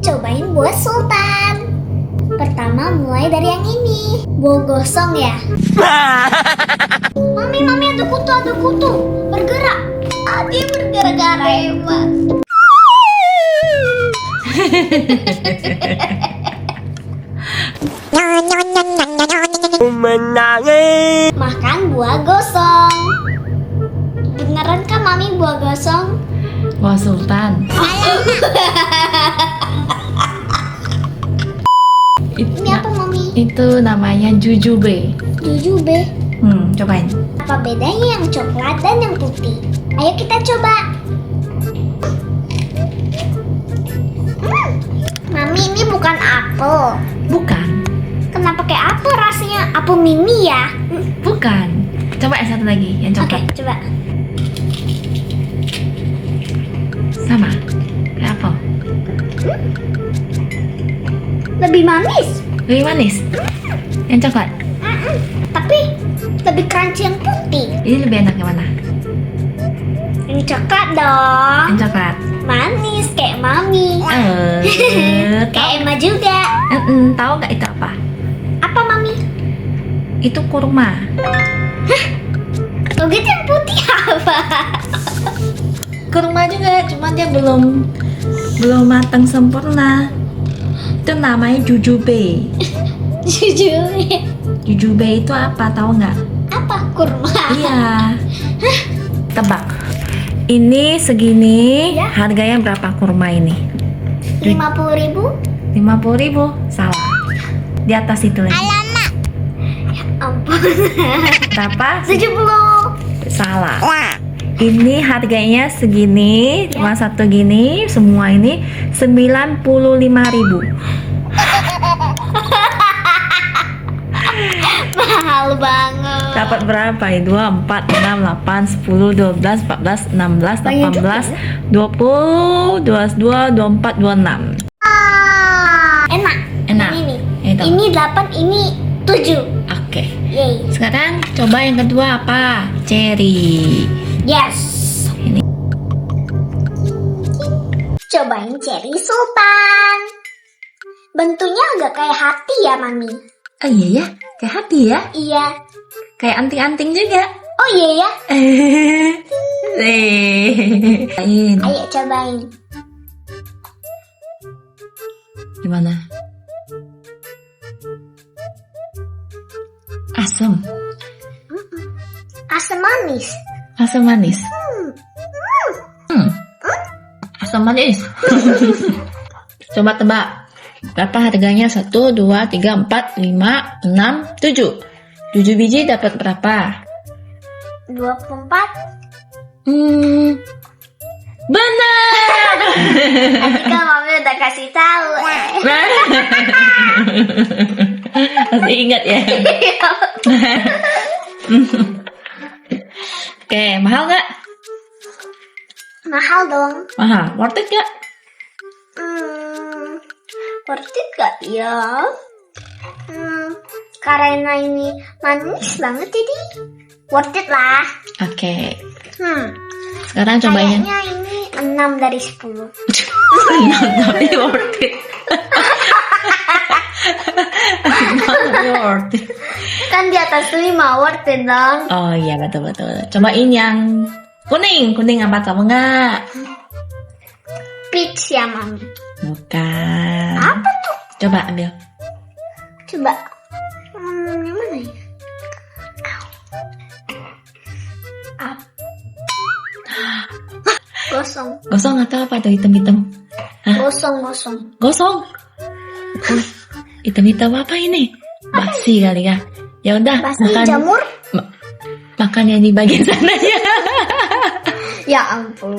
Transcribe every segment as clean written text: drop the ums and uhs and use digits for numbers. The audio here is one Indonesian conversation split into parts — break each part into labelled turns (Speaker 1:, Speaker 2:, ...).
Speaker 1: cobain buah sultan. Pertama mulai dari yang ini. Buah gosong ya. Mami ada kutu. Bergerak. Dia bergerak hebat.
Speaker 2: Menangis.
Speaker 1: Makan buah gosong. Beneran kan Mami buah gosong?
Speaker 3: Buah sultan.
Speaker 1: Ini apa Mami?
Speaker 3: Itu namanya jujube.
Speaker 1: Jujube.
Speaker 3: Cobain.
Speaker 1: Apa bedanya yang coklat dan yang putih? Ayo kita coba. Mami, ini bukan apel.
Speaker 3: Bukan.
Speaker 1: Kenapa kayak apel rasanya? Apel mini ya?
Speaker 3: Bukan. Coba yang satu lagi, yang
Speaker 1: Oke,
Speaker 3: coklat.
Speaker 1: coba.
Speaker 3: Sama. Kayak apel.
Speaker 1: Lebih manis.
Speaker 3: Lebih manis. Yang coklat.
Speaker 1: Tapi lebih crunchy yang putih.
Speaker 3: Ini lebih enak yang mana?
Speaker 1: Yang coklat dong.
Speaker 3: Yang coklat.
Speaker 1: Manis kayak Mami.
Speaker 3: Tahu?
Speaker 1: Kayak Emma juga.
Speaker 3: Tahu nggak itu apa?
Speaker 1: Apa Mami?
Speaker 3: Itu kurma.
Speaker 1: Oh gitu, yang putih apa?
Speaker 3: Kurma juga, cuma dia belum matang sempurna. Itu namanya jujube.
Speaker 1: Jujur.
Speaker 3: Jujube itu apa? Tahu nggak?
Speaker 1: Apa kurma?
Speaker 3: Iya. Tebak. Ini segini.
Speaker 1: Ya.
Speaker 3: Harganya berapa kurma ini?
Speaker 1: 50.000?
Speaker 3: 50.000. Salah. Di atas itu lagi.
Speaker 1: Alamak. Ya ampun.
Speaker 3: Berapa?
Speaker 1: 70.
Speaker 3: Salah. Ini harganya segini, cuma satu gini, semua ini 95.000.
Speaker 1: Mahal banget.
Speaker 3: Dapat berapa? 2, 4, 6, 8, 10, 12, 14, 16, 18, 20, 22, 24, 26.
Speaker 1: Enak.
Speaker 3: Enak.
Speaker 1: Ini.
Speaker 3: Itu.
Speaker 1: Ini 8, ini 7.
Speaker 3: Oke.
Speaker 1: Yeay.
Speaker 3: Sekarang coba yang kedua apa? Cherry.
Speaker 1: Yes.
Speaker 3: Ini.
Speaker 1: Cobain cherry sultan. Bentuknya agak kayak hati ya, Mami.
Speaker 3: Oh iya ya, kayak hati ya.
Speaker 1: Iya.
Speaker 3: Kayak anting-anting juga.
Speaker 1: Oh iya ya.
Speaker 3: Lain.
Speaker 1: Ayo cobain.
Speaker 3: Gimana? Asam.
Speaker 1: Asam manis.
Speaker 3: Asam manis. Asam manis. Coba tebak. Berapa harganya? 1, 2, 3, 4, 5, 6, 7. 7 biji dapat berapa?
Speaker 1: 24.
Speaker 3: Benar.
Speaker 1: Tadi kan Mami udah kasih tahu.
Speaker 3: Masih ingat ya? Oke, mahal nggak?
Speaker 1: Mahal dong.
Speaker 3: Mahal. Worth it nggak?
Speaker 1: Worth it gak ya? Karena ini manis banget jadi worth it lah.
Speaker 3: Oke. Sekarang coba yang
Speaker 1: Kayaknya ini 6 dari 10.
Speaker 3: tapi worth it. Not worth it.
Speaker 1: Kan di atas 5 worth it dong.
Speaker 3: Oh iya betul. Cobain yang kuning. Kuning apa tahu nggak?
Speaker 1: Peach ya Mami.
Speaker 3: Bukan.
Speaker 1: Apa tuh?
Speaker 3: Coba ambil.
Speaker 1: Coba. Yang mana ya? Gosong.
Speaker 3: Gosong atau apa tuh hitam-hitam? Hah?
Speaker 1: Gosong.
Speaker 3: Gosong. Hitam-hitam apa ini? Basi kali ya. Ya udah
Speaker 1: Pasti
Speaker 3: makan.
Speaker 1: jamur.
Speaker 3: Makan yang di bagian sana ya.
Speaker 1: Ya ampun.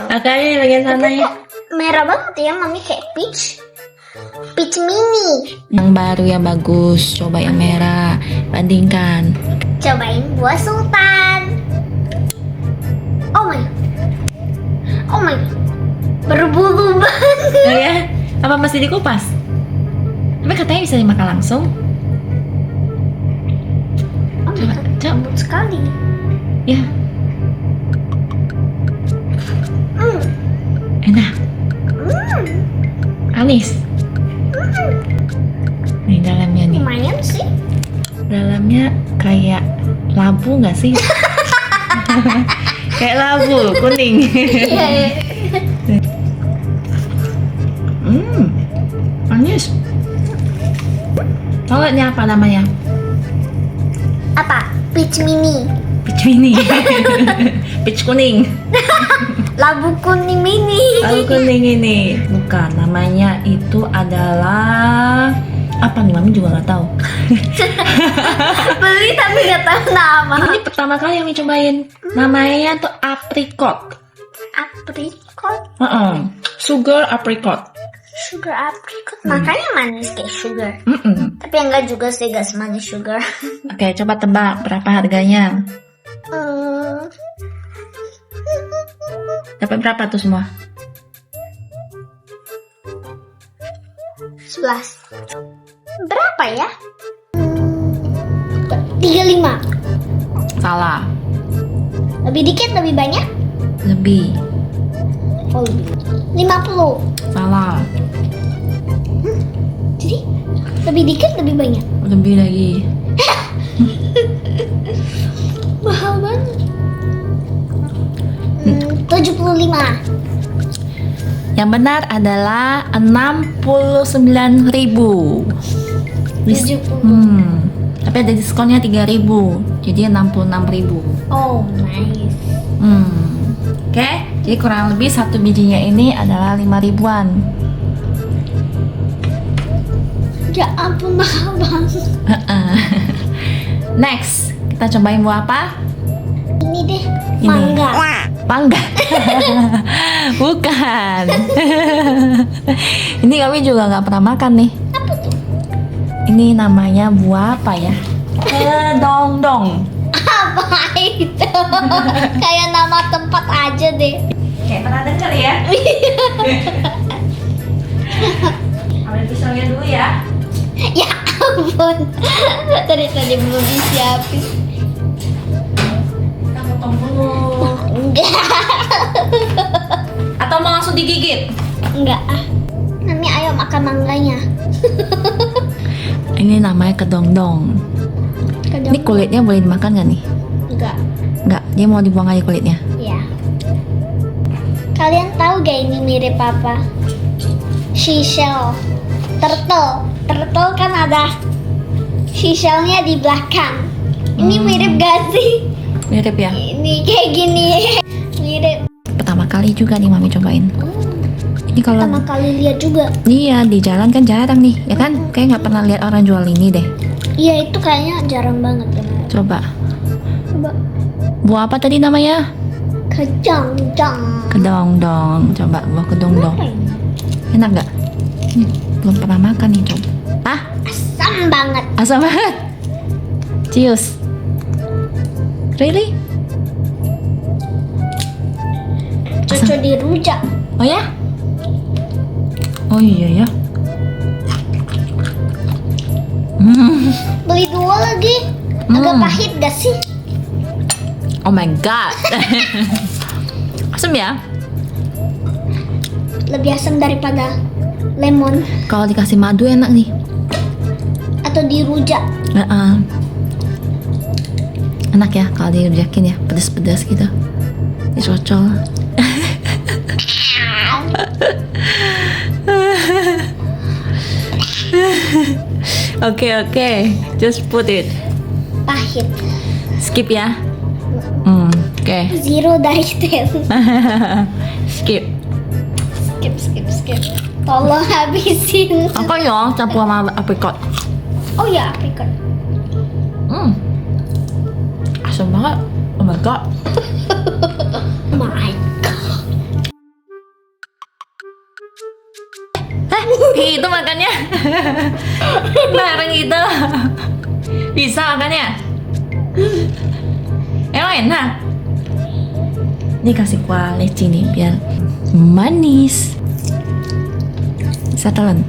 Speaker 3: Makan yang di bagian sana ya.
Speaker 1: Merah banget ya Mami, kayak peach. Peach mini.
Speaker 3: Yang baru yang bagus. Coba yang merah. Bandingkan.
Speaker 1: Cobain buah sultan. Oh my. Berbulu banget.
Speaker 3: Oh ya? Apa masih dikupas? Tapi katanya bisa dimakan langsung. Coba.
Speaker 1: Lembut sekali.
Speaker 3: Ya. Enak. Manis. Nih dalamnya nih.
Speaker 1: Lumayan sih.
Speaker 3: Dalamnya kayak labu nggak sih? Kayak labu kuning. Manis. Tahu nggak ini apa namanya?
Speaker 1: Apa? Peach mini.
Speaker 3: Peach mini. Peach kuning.
Speaker 1: Labu kuning mini.
Speaker 3: Labu kuning ini. Bukan, namanya itu adalah apa nih? Mami juga nggak tahu.
Speaker 1: Beli tapi nggak tahu nama.
Speaker 3: Ini pertama kali yang cobain. Namanya tuh apricot.
Speaker 1: Apricot.
Speaker 3: Sugar apricot.
Speaker 1: Sugar apricot. Makanya manis kayak sugar. Tapi enggak juga sih, gak semanis sugar.
Speaker 3: Oke, coba tebak berapa harganya? Dapat berapa tuh semua?
Speaker 1: 11. Berapa ya? 35.
Speaker 3: Salah.
Speaker 1: Lebih dikit, lebih banyak?
Speaker 3: Lebih.
Speaker 1: Oh, lebih. 50.
Speaker 3: Salah.
Speaker 1: Jadi lebih dikit, lebih banyak.
Speaker 3: Lebih lagi.
Speaker 1: Mahal banget. 75.
Speaker 3: Yang benar adalah 69.000.
Speaker 1: 70.
Speaker 3: Tapi ada diskonnya 3.000. Jadi 66.000.
Speaker 1: Oh, nice.
Speaker 3: Oke, jadi kurang lebih satu bijinya ini adalah 5 ribuan.
Speaker 1: Ya ampun, mahal banget.
Speaker 3: Next, kita cobain buah apa?
Speaker 1: Ini deh,
Speaker 3: Ini.
Speaker 1: mangga.
Speaker 3: Mangga. Bukan. Ini kami juga nggak pernah makan nih. Ini namanya buah apa ya? Kedongdong.
Speaker 1: Apa itu? Kayak nama tempat aja deh.
Speaker 3: Kayak pernah dengar ya? Ambil pisaunya dulu ya.
Speaker 1: Ya ampun. Tadi belum disiapin.
Speaker 3: Kita potong dulu.
Speaker 1: Enggak.
Speaker 3: Atau mau langsung digigit?
Speaker 1: Enggak ah. Mami ayo makan mangganya.
Speaker 3: Ini namanya kedongdong. Ini kulitnya boleh dimakan nggak nih?
Speaker 1: Enggak.
Speaker 3: Nggak, dia mau dibuang aja kulitnya.
Speaker 1: Ya. Kalian tahu gak ini mirip apa? Seashell. Turtle. Turtle kan ada seashellnya di belakang. Ini mirip gak sih?
Speaker 3: Mirip ya?
Speaker 1: Ini kayak gini. Mirip.
Speaker 3: Pertama kali juga nih Mami cobain. Ini kalau
Speaker 1: Pertama kali lihat juga.
Speaker 3: iya di jalan kan jarang nih, ya kan? Kayak nggak pernah lihat orang jual ini deh.
Speaker 1: Iya itu kayaknya jarang banget benar.
Speaker 3: Coba.
Speaker 1: Coba.
Speaker 3: Buah apa tadi namanya?
Speaker 1: Kejang-jang.
Speaker 3: Kedongdong. Coba buah kedongdong.
Speaker 1: Apa ini?
Speaker 3: Enak nggak? Belum pernah makan nih, coba. Ah,
Speaker 1: Asam banget.
Speaker 3: asam banget. Cius. Really?
Speaker 1: Cocok dirujak.
Speaker 3: Oh ya? Oh iya ya.
Speaker 1: Beli dua lagi. Agak pahit gak sih?
Speaker 3: Oh my god. Asam ya?
Speaker 1: Lebih asam daripada lemon.
Speaker 3: Kalau dikasih madu enak nih.
Speaker 1: Atau dirujak.
Speaker 3: Enak ya kalau dirujakin ya, pedas-pedas gitu. Dicocol. Oke, just put it.
Speaker 1: Pahit.
Speaker 3: Skip ya. Oke.
Speaker 1: 0 dari 10.
Speaker 3: Skip.
Speaker 1: Skip. Tolong habisin.
Speaker 3: Apa ya campur sama apricot?
Speaker 1: Oh ya, apricot.
Speaker 3: Asam banget. Oh my god.
Speaker 1: My God.
Speaker 3: Itu makannya. Bareng itu. Bisa makannya. Emang enak. Ini kasih kuah leci nih biar manis. Bisa telan.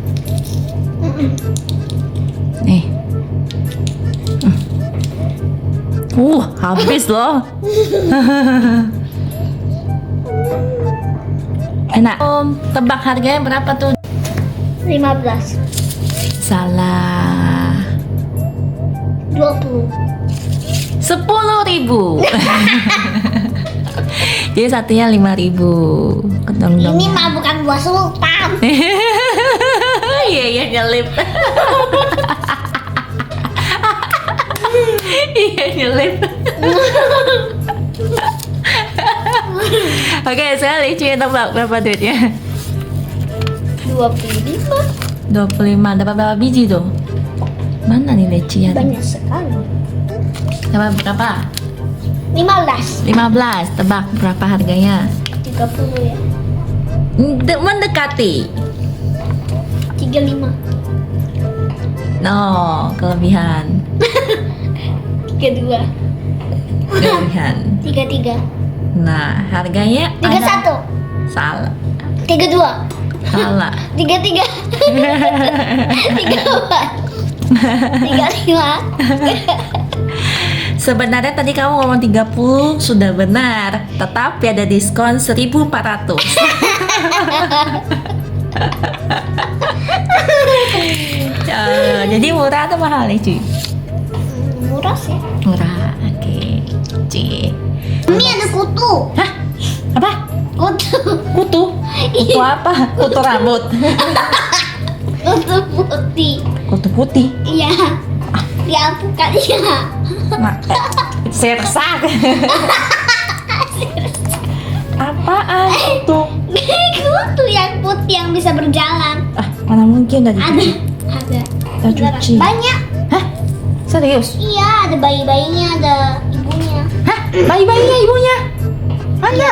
Speaker 3: Nih. Habis loh. Enak. Tebak harganya berapa tuh?
Speaker 1: 15.
Speaker 3: Salah.
Speaker 1: 20.
Speaker 3: 10.000. Jadi satunya 5.000. Ketemu dong.
Speaker 1: Ini mah bukan buah sultan.
Speaker 3: Iya nyelip. Iya nyelip. Oke, sekarang Lici tebak berapa duitnya?
Speaker 1: 25.
Speaker 3: 25. Dapat berapa biji tuh? Mana nih Lici ya?
Speaker 1: Banyak sekali.
Speaker 3: Dapat berapa?
Speaker 1: 15.
Speaker 3: 15. Tebak berapa harganya?
Speaker 1: 30 ya.
Speaker 3: Mendekati.
Speaker 1: 35.
Speaker 3: No, kelebihan.
Speaker 1: 32.
Speaker 3: Kelebihan.
Speaker 1: 33.
Speaker 3: Nah, harganya
Speaker 1: 31.
Speaker 3: Salah.
Speaker 1: 32.
Speaker 3: Salah.
Speaker 1: 33. 34. 35.
Speaker 3: Sebenarnya tadi kamu ngomong 30 sudah benar, tetapi ada diskon 1.400. Jadi murah atau mahal nih cuy?
Speaker 1: Murah sih.
Speaker 3: Murah, oke. Cuy.
Speaker 1: Ini ada kutu.
Speaker 3: Hah? Apa?
Speaker 1: Kutu.
Speaker 3: Kutu? Kutu apa? Kutu rambut.
Speaker 1: Kutu putih.
Speaker 3: Kutu putih.
Speaker 1: Iya. Diampukan ya.
Speaker 3: Nah, sersak. Apaan itu?
Speaker 1: Kutu yang putih yang bisa berjalan.
Speaker 3: Ah, mana mungkin dari
Speaker 1: Ada. Ada.
Speaker 3: Kita cuci.
Speaker 1: Banyak.
Speaker 3: Hah? Serius?
Speaker 1: Iya, ada bayi-bayinya, ada ibunya.
Speaker 3: Hah? Bayi-bayinya ibunya? Mana?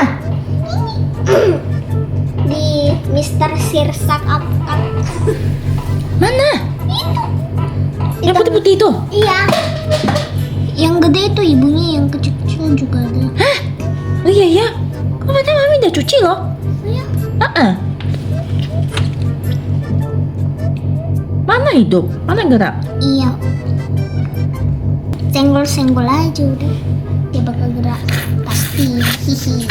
Speaker 1: Di Mister Sirsak Apukat.
Speaker 3: Mana? Yang putih-putih itu?
Speaker 1: Iya. Yang gede itu ibunya, yang kecil-kecil juga ada.
Speaker 3: Hah? Oh iya ya. Kemarin mami udah cuci loh.
Speaker 1: Iya.
Speaker 3: Mana hidup? Mana gerak?
Speaker 1: Iya. Senggol-senggol aja udah. Dia bakal gerak. Pasti. Hihi.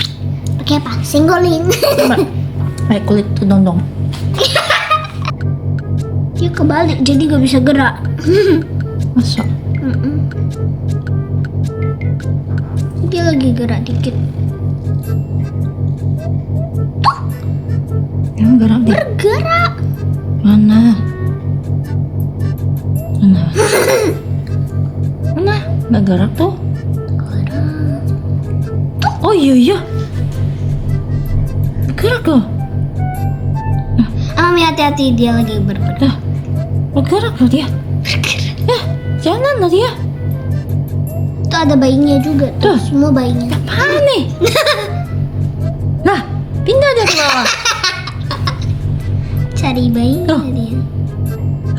Speaker 1: Pakai apa? Senggolin.
Speaker 3: Coba. Kayak kulit tuh dong.
Speaker 1: Dia kebalik jadi gak bisa gerak.
Speaker 3: Masa?
Speaker 1: Dia lagi gerak dikit.
Speaker 3: Yang gerak deh.
Speaker 1: Bergerak.
Speaker 3: Mana? Mana? Mana? Nggak gerak tuh? Oh iya. Gerak loh.
Speaker 1: Mami hati-hati, dia lagi bergerak.
Speaker 3: Dah. Bergerak loh dia. Jangan lah dia.
Speaker 1: Tuh ada bayinya juga tuh.
Speaker 3: Tuh.
Speaker 1: Semua bayinya.
Speaker 3: Apaan nih? Nah, pindah dia ke bawah.
Speaker 1: Cari bayinya
Speaker 3: Tuh.
Speaker 1: dia.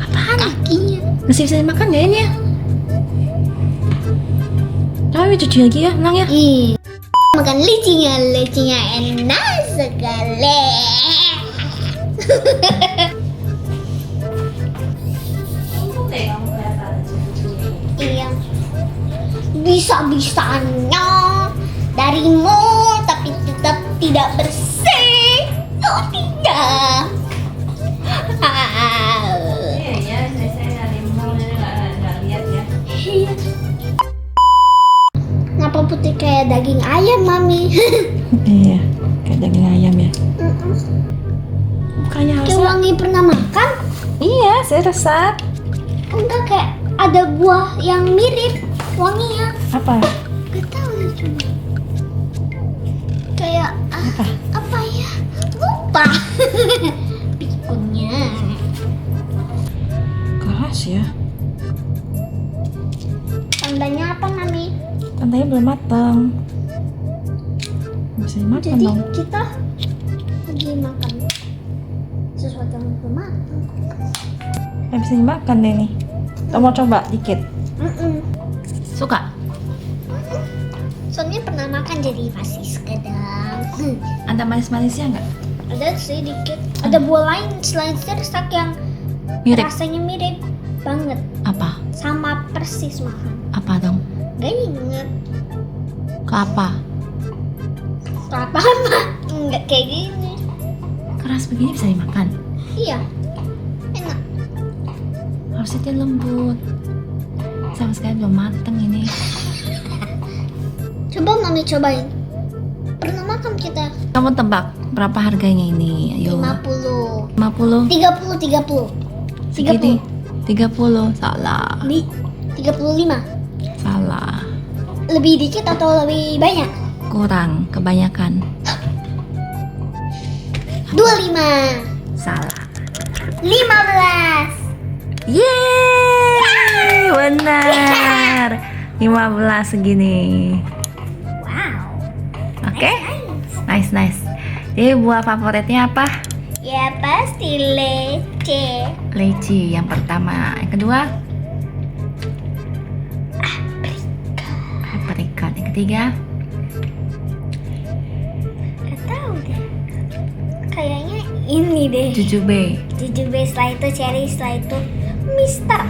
Speaker 3: Apaan?
Speaker 1: Kakinya.
Speaker 3: Masih bisa dimakan gak ini ya? Tapi cuci lagi ya, tenang ya.
Speaker 1: Ih. Makan lecinya enak sekali. Iya. Bisa-bisanya darimu tapi tetap tidak bersih. Oh tidak.
Speaker 3: Iya, saya dari mall nggak lihat ya.
Speaker 1: Iya. Kenapa putih kayak daging ayam, Mami?
Speaker 3: Iya, kayak daging ayam ya. Bukannya
Speaker 1: Kayak wangi pernah makan?
Speaker 3: Iya, saya resep.
Speaker 1: Enggak, kayak ada buah yang mirip wanginya.
Speaker 3: Apa?
Speaker 1: Gak tahu ya cuma. Kayak apa ya? Lupa. Pikunnya.
Speaker 3: Keras ya.
Speaker 1: Tandanya apa, Mami?
Speaker 3: Tandanya belum matang. Bisa dimakan
Speaker 1: Jadi
Speaker 3: dong.
Speaker 1: kita lagi makan sesuatu yang belum matang.
Speaker 3: Bisa dimakan deh nih. Kita mau coba dikit. Suka?
Speaker 1: Soalnya pernah makan jadi masih sekedar.
Speaker 3: Ada manis-manisnya nggak?
Speaker 1: Ada sih dikit. Ada buah lain selain sirsak yang
Speaker 3: Mirip.
Speaker 1: rasanya mirip banget,
Speaker 3: Apa?
Speaker 1: sama persis makan.
Speaker 3: Apa dong?
Speaker 1: Gak inget
Speaker 3: Ke apa?
Speaker 1: apa-apa. Enggak kayak gini.
Speaker 3: Keras begini bisa dimakan.
Speaker 1: Iya.
Speaker 3: Harusnya dia lembut. Sama sekali belum mateng ini.
Speaker 1: Coba mami cobain. Pernah makan kita.
Speaker 3: Kamu tebak berapa harganya ini? Ayo.
Speaker 1: 50.
Speaker 3: 50.
Speaker 1: 30.
Speaker 3: Segini. 30. Salah.
Speaker 1: 35.
Speaker 3: Salah.
Speaker 1: Lebih dikit atau lebih banyak?
Speaker 3: Kurang. Kebanyakan.
Speaker 1: 25.
Speaker 3: Salah.
Speaker 1: 15.
Speaker 3: Yeay, benar. 15 segini.
Speaker 1: Wow.
Speaker 3: Oke, nice. Jadi buah favoritnya apa?
Speaker 1: Ya pasti lece.
Speaker 3: Leci yang pertama. Yang kedua? Aprikot. Yang ketiga?
Speaker 1: Gak tahu deh. Kayaknya ini deh.
Speaker 3: Jujube.
Speaker 1: Jujube, setelah itu cherry, setelah itu Mister.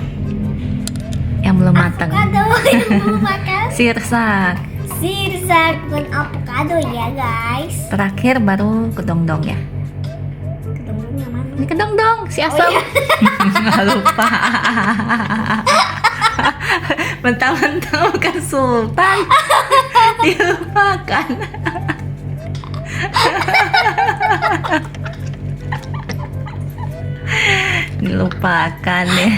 Speaker 3: Yang belum matang.
Speaker 1: Avocado yang belum makan.
Speaker 3: Sirsak.
Speaker 1: Sirsak bukan avocado ya guys.
Speaker 3: Terakhir baru kedongdong ya.
Speaker 1: Kedongdong yang mana?
Speaker 3: Ini kedongdong si asam. Lupa. Mentang-mentang bukan sultan. Dilupakan. Dilupakan ya.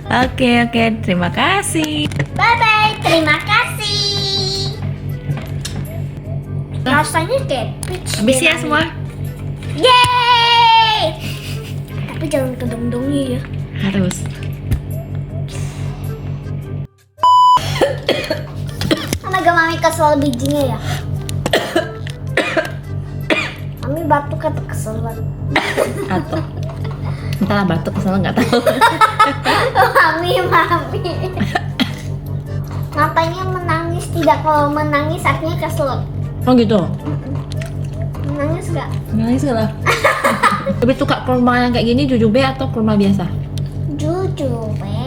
Speaker 3: Oke, terima kasih.
Speaker 1: Bye bye, terima kasih. Rasanya kayak peach.
Speaker 3: Habis ya
Speaker 1: deh,
Speaker 3: semua.
Speaker 1: Mami. Yeay. Tapi jangan kedongdongnya ya.
Speaker 3: Harus.
Speaker 1: Agak mami kesel bijinya ya. Mami batuk atau kesel banget.
Speaker 3: Atau entahlah batuk kesel nggak tahu.
Speaker 1: Mami. Matanya menangis tidak, kalau menangis artinya kesel.
Speaker 3: Oh gitu.
Speaker 1: Menangis gak?
Speaker 3: Nangis lah. Lebih suka kurma yang kayak gini jujube atau kurma biasa?
Speaker 1: Jujube.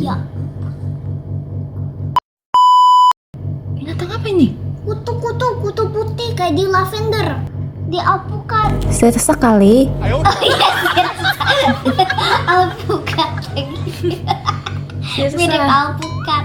Speaker 1: Ya.
Speaker 3: Ini datang apa ini?
Speaker 1: Kutu putih kayak di lavender. Di alpukat.
Speaker 3: Sirsak kali.
Speaker 1: Oh iya, alpukat lagi. Mirip alpukat.